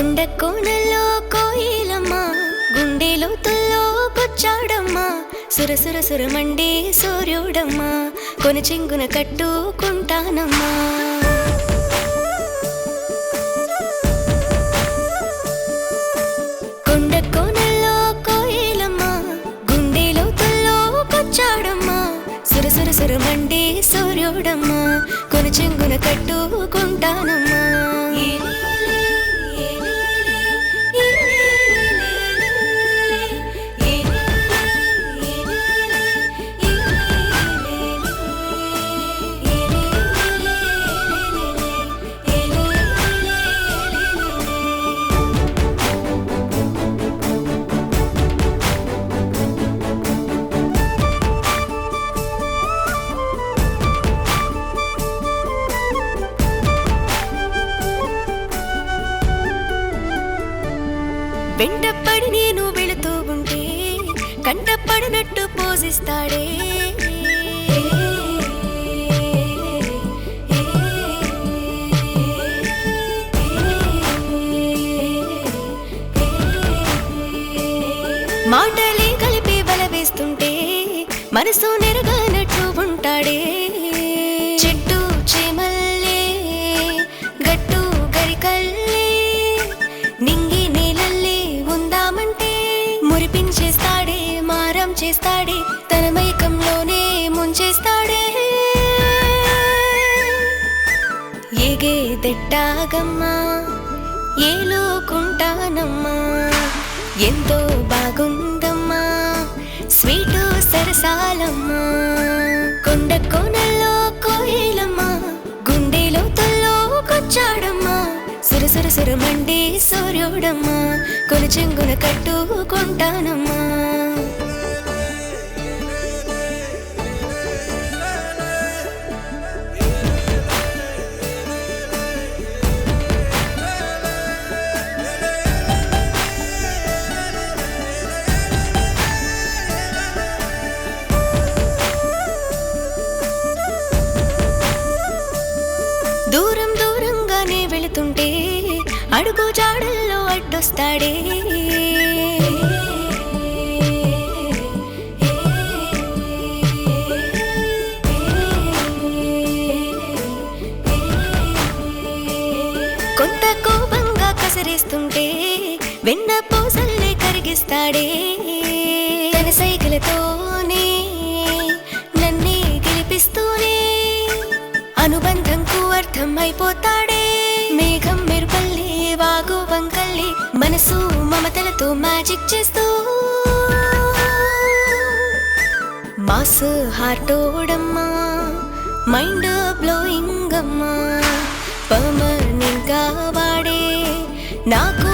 కొండ కోనల్లో కోయిలమ్మ గుండె లోతుల్లో కొచ్చాడమ్మా సురసుర సురమండే సూర్యుడమ్మా కొన చెంగున కట్టుకుంటానమ్మా కొండ కోనల్లో కోయిలమ్మ గుండె లోతుల్లో కొచ్చాడమ్మా సురసుర సురమండే సూర్యుడమ్మా కొన చెంగున కట్టుకుంటానమ్మా వెంటపడి నేను వెళుతూ ఉంటే కంటపడినట్టు పోజిస్తాడే మాటలే కలిపి వల వేస్తుంటే మనసు నెరగానట్టు ఉంటాడే చెట్టు చేమల్లే గట్టు గరికల్లే నింగి నేలల్లే ఉందామంటే మురిపించేస్తాడే మారం చేస్తాడే తన మైకంలోనే ముంచేస్తాడే ఏగే దెట్టాగమ్మా ఏలుకుంటానమ్మా ఎంతో బాగుందమ్మా స్వీటు సరసాలమ్మా కొండ కోనల్లో కోయిలమ్మా గుండె లోతుల్లో కొచ్చాడమ్మా సురసుర సురమండే సూర్యుడమ్మా కొన చెంగున కట్టుకుంటానమ్మా దూరం దూరంగానే వెళుతుంటే అడుగు జాడల్లో అడ్డొస్తాడే కొంత కోపంగా కసరేస్తుంటే వెన్న పూసల్ని కరిగిస్తాడే తన సైకిలతోనే నన్నే గెలిపిస్తూనే అనుబంధంకు అర్థం అయిపోతాడే మేఘం మెరుపల్లి వాగు వంకల్లి మనసు మమతలతో మ్యాజిక్ చేస్తూ మాస్ హార్టోడమ్మా మైండ్ బ్లోయింగ్ అమ్మా పర్మనెంట్ గా వాడే నాకు